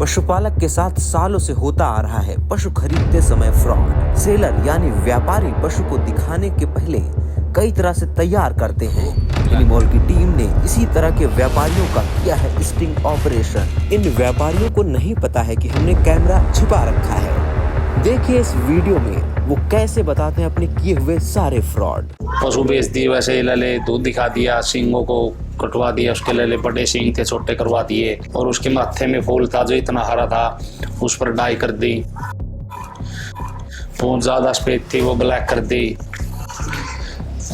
पशुपालक के साथ सालों से होता आ रहा है पशु खरीदते समय फ्रॉड। सेलर यानी व्यापारी पशु को दिखाने के पहले कई तरह से तैयार करते हैं। एनिमॉल की टीम ने इसी तरह के व्यापारियों का किया है स्टिंग ऑपरेशन। इन व्यापारियों को नहीं पता है कि हमने कैमरा छिपा रखा है। देखिए इस वीडियो में वो कैसे बताते हैं अपने किए हुए सारे फ्रॉड। पशु बेच दी, वैसे लले दूध दिखा दिया, सींगों को कटवा दिया, उसके लले बड़े सींग थे छोटे करवा दिए, और उसके माथे में फूल था जो इतना हरा था उस पर डाई कर दी। पूंछ ज्यादा सफेद थी वो ब्लैक कर दी,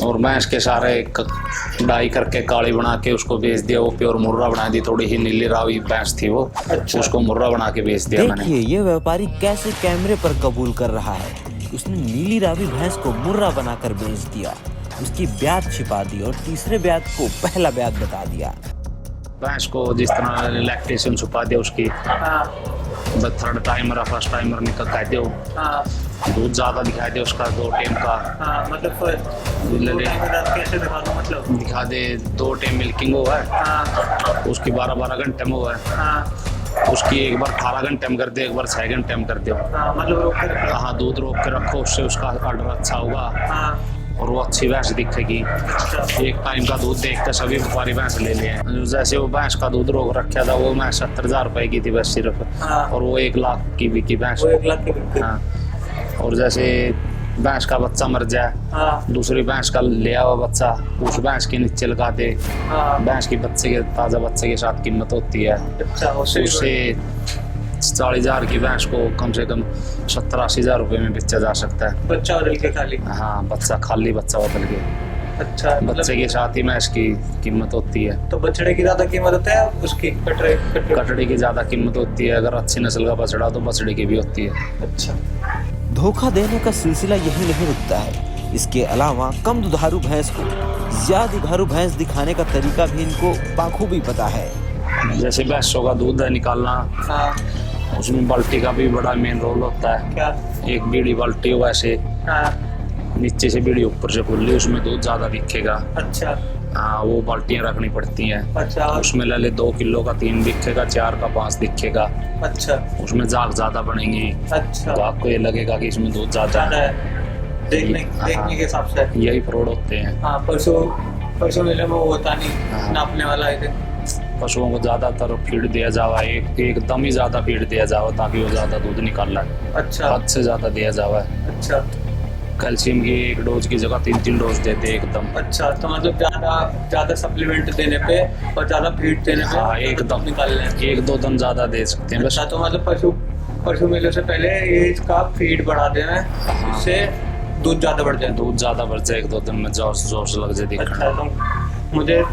और भैंस के सारे डाई करके काली बना के उसको बेच दिया। वो प्योर मुर्रा बना दी, थोड़ी ही नीली रावी भैंस थी वो। अच्छा। उसको मुर्रा बना के बेच दिया मैंने। देखिए ये व्यापारी कैसे कैमरे पर कबूल कर रहा है। उसने नीली रावी भैंस को मुर्रा बनाकर बेच दिया, उसकी ब्याज छिपा दी और तीसरे ब्याज को पहला ब्याज बता दिया। भैंस को जिस तरह लैक्टेशन छुपा दिया उसकी, थर्ड टाइमर फर्स्ट टाइमर निकल कह दो, दूध ज्यादा दिखाई दे उसका 2 टाइम का। मतलब कैसे दिखा दो, मतलब दिखा दे 2 टाइम मिल्किंग हुआ है, उसकी 12-12 घंटे में हुआ है, उसकी एक बार 18 घंटे में कर दे, एक बार 6 घंटे में कर दो। मतलब हाँ, दूध रोक के रखो, उससे उसका ऑर्डर अच्छा होगा और वो अच्छी भैंस दिखेगी। एक टाइम का दूध देख कर सभी व्यापारी भैंस ले लिए। जैसे वो भैंस का दूध रोक रखा था वो भैंस 70,000 रुपए की थी बस सिर्फ, और वो 1 लाख की बिकी भैंस। 1 लाख की बिकी। हाँ, और जैसे भैंस का बच्चा मर जाए, दूसरी भैंस का लिया हुआ बच्चा उस भैंस के नीचे लगा दे। भैंस की बच्चे के ताजा बच्चे के साथ कीमत होती है। उससे 40,000 की भैंस को कम से कम 70-80,000 रुपए में बेचा जा सकता है। बच्चा बदल के खाली? हाँ, बच्चा खाली बच्चा बदल के। अच्छा, बच्चे के साथ ही भैंस की कीमत होती है। तो बछड़े की ज्यादा कीमत होती है, उसकी कटड़े की ज्यादा कीमत होती है। अगर अच्छी नस्ल का बछड़ा तो बछड़े की भी होती है। अच्छा, धोखा देने का सिलसिला यही नहीं रुकता है। इसके अलावा कम दुधारू भैंस को ज्यादा दुधारू भैंस दिखाने का तरीका भी इनको बाखूबी पता है। जैसे भैंसों का दूध है निकालना, उसमें बाल्टी का भी बड़ा मेन रोल होता है। क्या? एक बीड़ी बाल्टी हो वैसे, नीचे से बीड़ी ऊपर से खुली, उसमें दूध ज्यादा दिखेगा। अच्छा। हाँ, वो बाल्टियां रखनी पड़ती हैं। अच्छा। उसमें ले 2 किलो का 3 दिखेगा, 4 का 5 दिखेगा। अच्छा। उसमें जाग ज्यादा बनेंगी। अच्छा। तो आपको ये लगेगा कि इसमें दूध ज्यादा है। देखने के हिसाब से यही फ्रॉड होते हैं। हाँ, पशु मेले में वो होता नहीं नापने वाला है। पशुओं को ज्यादातर फीड दिया जावा, एकदम ही ज्यादा फीड दिया जावा ताकि वो ज्यादा दूध निकाल लाए। अच्छा। हद से ज्यादा दिया जावा। अच्छा। कैल्शियम की 1 डोज की जगह 3-3 डोज देते एकदम। अच्छा, तो मतलब ज्यादा सप्लीमेंट देने पे और ज्यादा फीड देने पे हाँ, एकदम निकाल लें। 1-2 दिन ज्यादा दे सकते हैं। अच्छा, तो मतलब पशु मेले से पहले ये इसका फीड बढ़ा देना है, इससे दूध ज्यादा बढ़ जाए। 1-2 दिन में जोश लग जाए। अच्छा, तो मुझे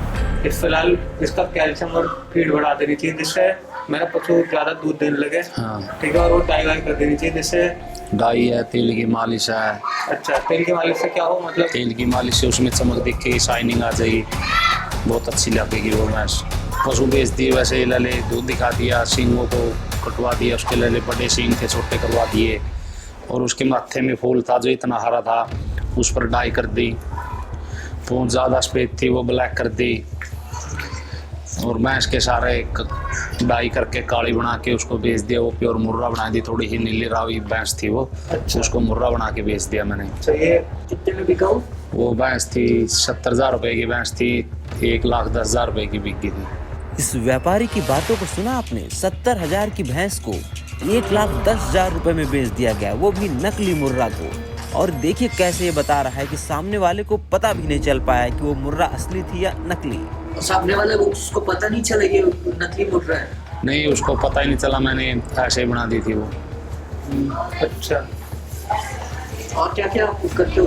फिलहाल इसका कैल्शियम और फीड बढ़ा देनी चाहिए जिससे मेरा पशु ज्यादा दूध देने लगे। हाँ। ठीक है, और वो डाई वाई कर देनी चाहिए जिससे डाई है, तेल की मालिश है। अच्छा, तेल की मालिश से क्या हो? मतलब तेल की मालिश से उसमें चमक दिखेगी, शाइनिंग आ जाएगी, बहुत अच्छी लगेगी वो भैंस। पशु बेच दी, वैसे लले दूध दिखा दिया, सींगों को कटवा दिया, उसके लले बड़े सींग थे छोटे करवा दिए, और उसके माथे में फूल था जो इतना हरा था उस पर डाई कर दी। पूंछ ज्यादा सफेद थी वो ब्लैक कर दी, और भैंस के सारे डाई करके काली बना के उसको बेच दिया। वो प्योर मुर्रा बना दी, थोड़ी ही नीली रावी भैंस थी वो। अच्छा। उसको मुर्रा बना के बेच दिया मैंने। तो ये कितने में बिका? वो भैंस थी 70,000 रुपए की भैंस थी, 1,10,000 रुपए की बिकी थी। इस व्यापारी की बातों को सुना आपने? 70,000 की भैंस को 1,10,000 रुपए में बेच दिया गया, वो भी नकली मुर्रा को। और देखिए कैसे ये बता रहा है कि सामने वाले को पता भी नहीं चल पाया कि वो मुर्रा असली थी या नकली। सामने वाले उसको पता नहीं चला ये नकली मुर्रा है? नहीं, उसको पता ही नहीं चला, मैंने ऐसे ही बना दी थी वो। अच्छा, और क्या क्या करते हो?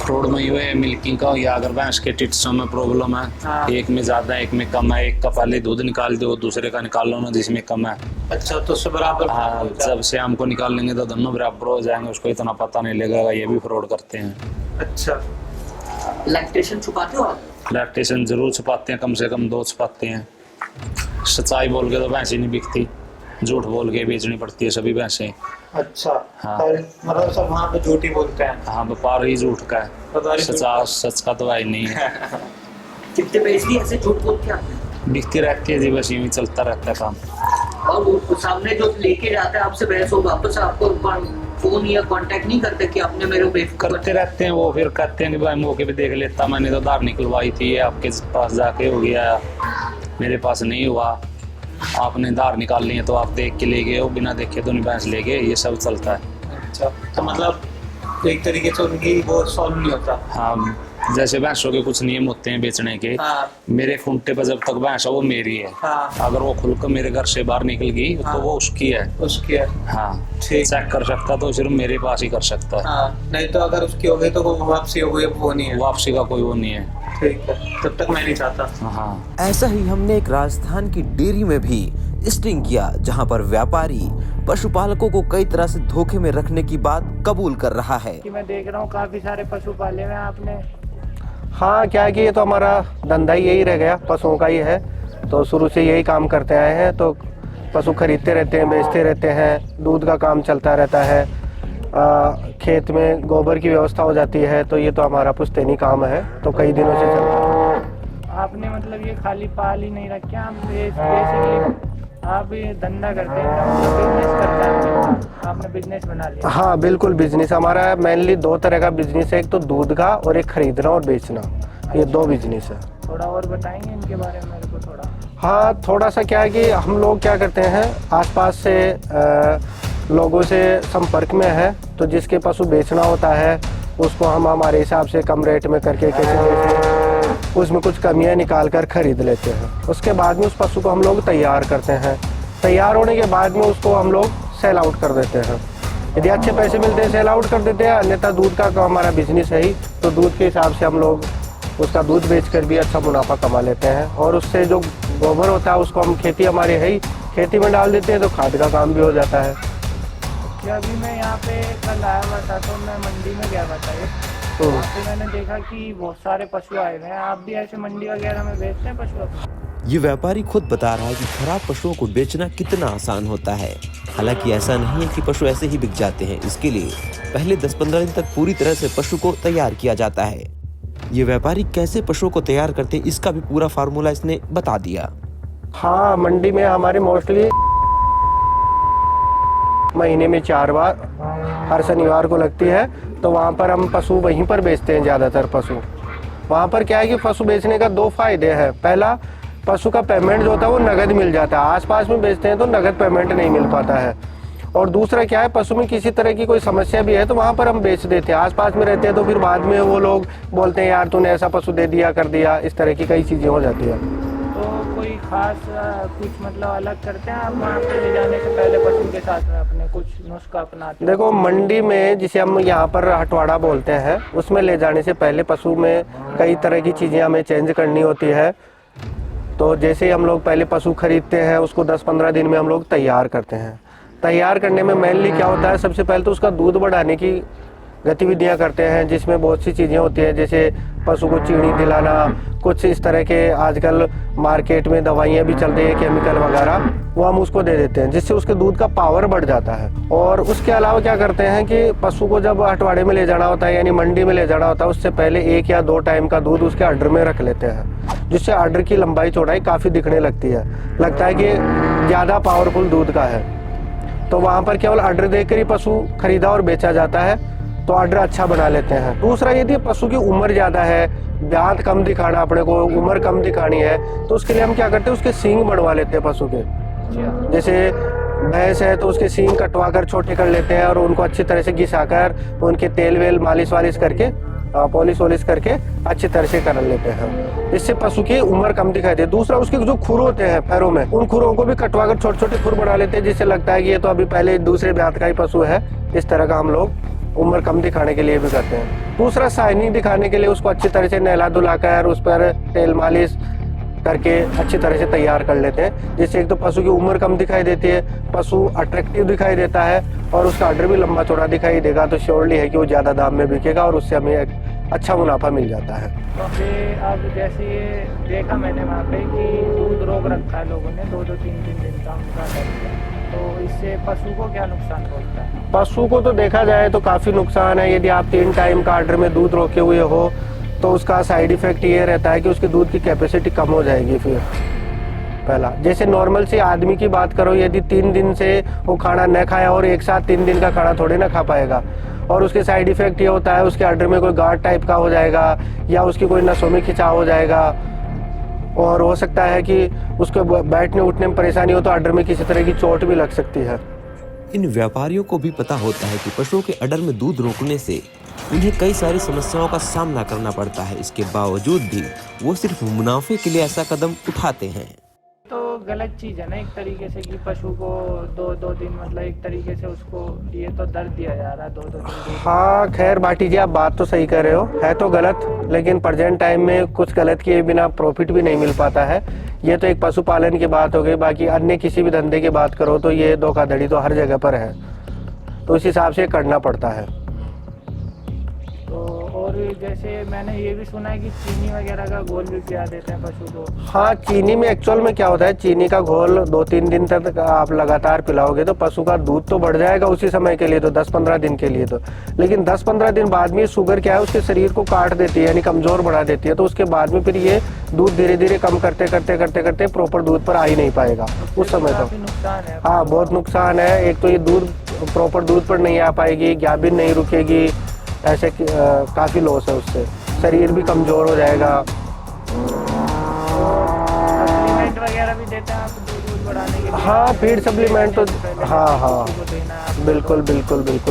फ्रॉड में ही है मिल्किंग का, या अगर भैंस के टिट्सों में प्रॉब्लम है। हाँ। एक में ज्यादा एक में कम है, एक का पहले दूध निकाल दो, दूसरे का निकाल लो ना जिसमें कम है। अच्छा, तो सब बराबर? हाँ, जब से हमको निकाल लेंगे तो दोनों बराबर हो जाएंगे, उसको इतना पता नहीं लगेगा। ये भी फ्रॉड करते हैं। अच्छा, लैक्टेशन छुपाते हो आप? लैक्टेशन जरूर छुपाते हैं, कम से कम 2 छुपाते हैं। सच्चाई बोल के तो भैंस ही नहीं बिकती, झूठ बोल के बेचनी पड़ती है सभी भैंसें। अच्छा। हाँ। मतलब सब वहाँ पे झूठ ही बोलते हैं? हाँ, व्यापार ही झूठ का है, सच का तो है ही नहीं है। कितने बेच दिए ऐसे झूठ बोल के आपने? बिकती रहती है जी, बस यूं ही चलता रहता है काम। और वो सामने जो लेके जाता है आपसे भैंस, वो वापस आपको फोन या कांटेक्ट नहीं करते कि आपने मेरे बेवकूफ करते रहते हैं वो, फिर कहते हैं कि भाई मौके पे देख लेता, मैंने तो धार निकलवाई थी, ये आपके पास जाके हो गया, मेरे पास नहीं हुआ, आपने धार निकालनी है तो आप देख के ले गए हो, बिना देखे तो नहीं भैंस ले गए, ये सब चलता है। अच्छा, तो मतलब एक तरीके से उनकी वो सॉल्व नहीं होता। हाँ, जैसे भैंसों के कुछ नियम होते हैं बेचने के। हाँ। मेरे खूंटे पर जब तक भैंस है वो मेरी है। हाँ। अगर वो खुलकर मेरे घर से बाहर निकल गई तो वो उसकी है। उसकी है। हाँ, ठीक। चेक कर सकता तो सिर्फ मेरे पास ही कर सकता है। हाँ, नहीं तो अगर उसकी हो गई तो वो वापसी हो गई, वो नहीं है। वापसी का कोई वो नहीं है। ठीक है, तब तक मैं नहीं चाहता। हाँ, ऐसा ही हमने एक राजस्थान की डेयरी में भी स्टिंग किया, जहां पर व्यापारी पशुपालकों को कई तरह से धोखे में रखने की बात कबूल कर रहा है। कि मैं देख रहा हूँ काफी सारे पशु पाले हुए हैं आपने। हाँ, क्या है कि ये तो हमारा धंधा ही यही रह गया, पशुओं का ही है, तो शुरू से यही काम करते आए हैं। तो पशु खरीदते रहते हैं, बेचते रहते हैं, दूध का काम चलता रहता है, खेत में गोबर की व्यवस्था हो जाती है, तो ये तो हमारा पुश्तैनी काम है, तो कई दिनों से चलता है। आपने मतलब ये खाली पाल ही नहीं रखे, आप बेसिकली आप ये धंधा करते हैं, बिजनेस करते हैं, आपने बिजनेस बना लिया। हाँ बिल्कुल, बिजनेस हमारा मेनली दो तरह का बिजनेस है, एक तो दूध का और एक खरीदना और बेचना, ये दो बिजनेस है। थोड़ा और बताएंगे इनके बारे में मेरे को थोड़ा? हाँ, थोड़ा सा क्या है कि हम लोग क्या करते हैं, आसपास से लोगों से संपर्क में है, तो जिसके पशु बेचना होता है उसको हम हमारे हिसाब से कम रेट में करके कैसे उसमें कुछ कमियां निकाल कर खरीद लेते हैं। उसके बाद में उस पशु को हम लोग तैयार करते हैं, तैयार होने के बाद में उसको हम लोग सेल आउट कर देते हैं। यदि अच्छे पैसे मिलते हैं सेल आउट कर देते हैं, अन्यथा दूध का हमारा बिजनेस है ही, तो दूध के हिसाब से हम लोग उसका दूध बेचकर भी अच्छा मुनाफा कमा लेते हैं। और उससे जो गोबर होता है उसको हम, खेती हमारे है ही, खेती में डाल देते हैं, तो खाद का काम भी हो जाता है। अभी मैं यहाँ पे कल आया हुआ था, तो मैं मंडी में गया था, वहाँ पे मैंने देखा कि बहुत सारे पशु आए हुए हैं। आप भी ऐसे मंडी वगैरह में बेचते हैं पशु? ये व्यापारी खुद बता रहा है कि खराब पशुओं को बेचना कितना आसान होता है। हालांकि ऐसा नहीं है कि पशु ऐसे ही बिक जाते हैं, इसके लिए पहले 10-15 दिन तक पूरी तरह से पशु को तैयार किया जाता है। ये व्यापारी कैसे पशुओं को तैयार करते हैं, इसका भी पूरा फार्मूला इसने बता दिया। हाँ, मंडी में हमारे मोस्टली महीने में 4 बार हर शनिवार को लगती है, तो वहाँ पर हम पशु वहीं पर बेचते हैं ज़्यादातर पशु। वहाँ पर क्या है कि पशु बेचने का 2 फायदे हैं। पहला, पशु का पेमेंट जो होता है वो नगद मिल जाता है, आसपास में बेचते हैं तो नगद पेमेंट नहीं मिल पाता है। और दूसरा क्या है, पशु में किसी तरह की कोई समस्या भी है तो वहाँ पर हम बेच देते हैं। आसपास में रहते हैं तो फिर बाद में वो लोग बोलते हैं यार तूने ऐसा पशु दे दिया, कर दिया, इस तरह की कई चीज़ें हो जाती है। तो कोई खास कुछ मतलब अलग करते हैं आप वहाँ पे ले जाने से पहले पशु के साथ में अपने कुछ नुस्खा अपनाते हैं? देखो, मंडी में जिसे हम यहाँ पर हटवाड़ा बोलते हैं, उसमें ले जाने से पहले पशु में कई तरह की चीज़ें हमें चेंज करनी होती है। तो जैसे ही हम लोग पहले पशु खरीदते हैं उसको 10-15 दिन में हम लोग तैयार करते हैं। तैयार करने में मेनली क्या होता है, सबसे पहले तो उसका दूध बढ़ाने की गतिविधियां करते हैं, जिसमें बहुत सी चीज़ें होती हैं, जैसे पशु को चीनी दिलाना, कुछ इस तरह के आजकल मार्केट में दवाइयाँ भी चल रही है, केमिकल वगैरह, वो हम उसको दे देते हैं, जिससे उसके दूध का पावर बढ़ जाता है। और उसके अलावा क्या करते हैं कि पशु को जब हटवाड़े में ले जाना होता है यानी मंडी में ले जाना होता है, उससे पहले 1 या 2 टाइम का दूध उसके अड्डर में रख लेते हैं, जिससे अड्डर की लंबाई चौड़ाई काफ़ी दिखने लगती है, लगता है कि ज़्यादा पावरफुल दूध का है। तो वहाँ पर केवल अड्डर देकर ही पशु खरीदा और बेचा जाता है, तो ऑर्डर अच्छा बना लेते हैं। दूसरा, यदि पशु की उम्र ज़्यादा है, दांत कम दिखाना, अपने को उम्र कम दिखानी है, तो उसके लिए हम क्या करते हैं, उसके सींग बढ़वा लेते हैं पशु के। जैसे भैंस है तो उसके सींग कटवा कर छोटे कर लेते हैं और उनको अच्छी तरह से घिसाकर उनके तेल वेल मालिश वालिश करके, पॉलिश वॉलिश करके अच्छी तरह से कर लेते हैं। इससे पशु की उम्र कम दिखाई दे। दूसरा, उसके जो खुर होते हैं पैरों में, उन खुरों को भी कटवा कर छोटे छोटे खुर बना लेते हैं, जिससे लगता है कि ये तो अभी पहले दूसरे ब्यात का ही पशु है। इस तरह का हम लोग उम्र कम दिखाने के लिए भी करते हैं। दूसरा, शाइनिंग दिखाने के लिए उसको अच्छी तरह से नहला धुलाकर उस पर तेल मालिश करके अच्छी तरह से तैयार कर लेते हैं, जिससे एक तो पशु की उम्र कम दिखाई देती है, पशु अट्रैक्टिव दिखाई देता है और उसका ऑर्डर भी लंबा चौड़ा दिखाई देगा, तो श्योरली है कि वो ज़्यादा दाम में बिकेगा और उससे हमें एक अच्छा मुनाफा मिल जाता है। तो अब जैसे ये देखा मैंने वहाँ पे कि दूध रोक रखा है लोगों ने 2-3 दिन का उनका, तो इससे पशु को क्या नुकसान पहुँचता है? पशु को तो देखा जाए तो काफ़ी नुकसान है। यदि आप 3 टाइम का ऑर्डर में दूध रोके हुए हो तो उसका साइड इफेक्ट ये रहता है कि उसके दूध की कैपेसिटी कम हो जाएगी फिर। पहला। जैसे नॉर्मल से आदमी की बात करो, यदि 3 दिन से वो खाना न खाया और एक साथ 3 दिन का खाना थोड़ी ना खा पाएगा, और उसके साइड इफेक्ट ये होता है उसके आर्टरी में कोई गांठ टाइप का हो जाएगा या उसकी कोई नसों में खिंचाव हो जाएगा, और हो सकता है कि उसको बैठने उठने में परेशानी हो तो आर्टरी में किसी तरह की चोट भी लग सकती है। इन व्यापारियों को भी पता होता है कि पशुओं के अडर में दूध रोकने से उन्हें कई सारी समस्याओं का सामना करना पड़ता है। इसके बावजूद भी वो सिर्फ मुनाफे के लिए ऐसा कदम उठाते हैं। तो गलत चीज़ है ना एक तरीके से कि पशु को दो दिन मतलब एक तरीके से उसको ये तो दर्द दिया जा रहा है 2 दिन। हाँ खैर भाटी जी, आप बात तो सही कर रहे हो, है तो गलत, लेकिन प्रेजेंट टाइम में कुछ गलत किए बिना प्रॉफिट भी नहीं मिल पाता है। ये तो एक पशुपालन की बात हो गई, बाकी अन्य किसी भी धंधे की बात करो तो ये धोखाधड़ी तो हर जगह पर है, तो इस हिसाब से करना पड़ता है। तो और जैसे मैंने ये भी सुना है कि चीनी वगैरह का घोल भी पिला देते हैं पशु को। हाँ, चीनी में एक्चुअल में क्या होता है, चीनी का घोल 2-3 दिन तक आप लगातार पिलाओगे तो पशु का दूध तो बढ़ जाएगा उसी समय के लिए, तो 10-15 दिन के लिए तो, लेकिन 10-15 दिन बाद में शुगर क्या है उसके शरीर को काट देती है, यानी कमजोर बढ़ा देती है, तो उसके बाद में फिर ये दूध धीरे धीरे कम करते करते प्रॉपर दूध पर आ ही नहीं पाएगा उस समय तो। नुकसान है। हाँ बहुत नुकसान है। एक तो ये दूध प्रॉपर दूध पर नहीं आ पाएगी, गाभिन नहीं रुकेगी, ऐसे काफी लॉस है उससे, शरीर भी कमजोर हो जाएगा। सप्लीमेंट वगैरह भी देते हैं आप दूध बढ़ाने के लिए? हाँ फीड सप्लीमेंट तो हाँ बिल्कुल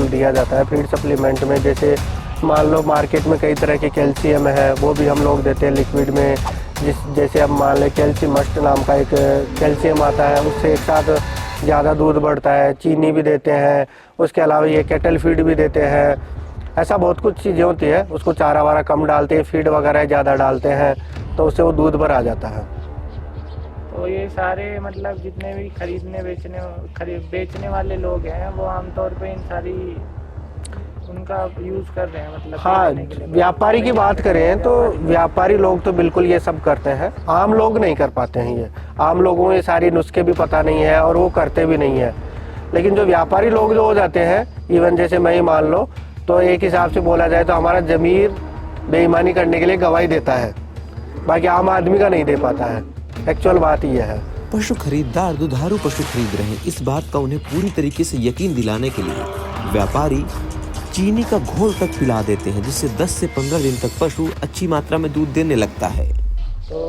दिया जाता है फीड सप्लीमेंट में। जैसे मान लो मार्केट में कई तरह के कैल्शियम है, वो भी हम लोग देते हैं लिक्विड में। जैसे अब मान लें कैल्शियम मस्ट नाम का एक कैल्शियम आता है, उससे एक साथ ज़्यादा दूध बढ़ता है। चीनी भी देते हैं, उसके अलावा ये कैटल फीड भी देते हैं। ऐसा बहुत कुछ चीज़ें होती है, उसको चारा वारा कम डालते हैं, फीड वगैरह ज़्यादा डालते हैं, तो उससे वो दूध भर आ जाता है। तो ये सारे मतलब जितने भी बेचने वाले लोग हैं वो आमतौर पे इन सारी उनका यूज़ कर रहे हैं मतलब। हाँ, व्यापारी की बात करें तो व्यापारी लोग तो बिल्कुल ये सब करते हैं, आम लोग नहीं कर पाते हैं। ये आम लोगों को ये सारी नुस्खे भी पता नहीं है और वो करते भी नहीं है। लेकिन जो व्यापारी लोग जो हो जाते हैं, इवन जैसे मैं ही मान लो, तो एक हिसाब से बोला जाए तो हमारा ज़मीर बेईमानी करने के लिए गवाही देता है, बाकी आम आदमी का नहीं दे पाता है। एक्चुअल बात ये है। पशु खरीददार दुधारू पशु खरीद रहे हैं, इस बात का उन्हें पूरी तरीके से यकीन दिलाने के लिए व्यापारी चीनी का घोल तक पिला देते हैं, जिससे 10 से 15 दिन तक पशु अच्छी मात्रा में दूध देने लगता है। तो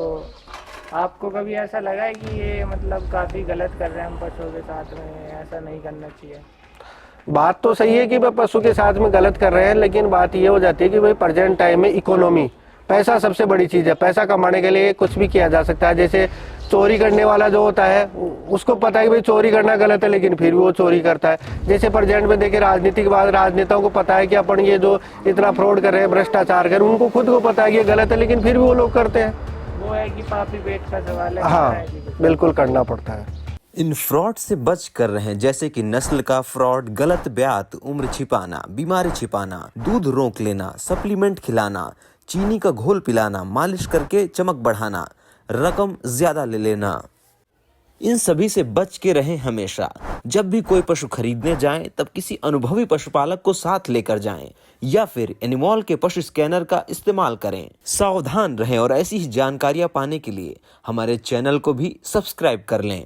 आपको कभी ऐसा लगा है कि ये मतलब काफ़ी गलत कर रहे हैं हम पशुओं के साथ में, ऐसा नहीं करना चाहिए? बात तो सही है कि भाई पशु के साथ में गलत कर रहे हैं, लेकिन बात ये हो जाती है कि भाई प्रेजेंट टाइम में इकोनॉमी, पैसा सबसे बड़ी चीज़ है। पैसा कमाने के लिए कुछ भी किया जा सकता है। जैसे चोरी करने वाला जो होता है उसको पता है कि भाई चोरी करना गलत है, लेकिन फिर भी वो चोरी करता है। जैसे प्रेजेंट में देखिए राजनीति के बाद राजनेताओं को पता है कि अपन ये जो इतना फ्रॉड कर रहे हैं, भ्रष्टाचार कर, उनको खुद को पता है कि ये गलत है, लेकिन फिर भी वो लोग करते हैं। वो है कि पापी पेट का सवाल है। हाँ बिल्कुल करना पड़ता है। इन फ्रॉड से बच कर रहे हैं, जैसे कि नस्ल का फ्रॉड, गलत ब्यात, उम्र छिपाना, बीमारी छिपाना, दूध रोक लेना, सप्लीमेंट खिलाना, चीनी का घोल पिलाना, मालिश करके चमक बढ़ाना, रकम ज्यादा ले लेना। इन सभी से बच के रहें हमेशा। जब भी कोई पशु खरीदने जाएं, तब किसी अनुभवी पशुपालक को साथ लेकर जाएं या फिर एनिमॉल के पशु स्कैनर का इस्तेमाल करें। सावधान रहें और ऐसी ही जानकारियां पाने के लिए हमारे चैनल को भी सब्सक्राइब कर लें।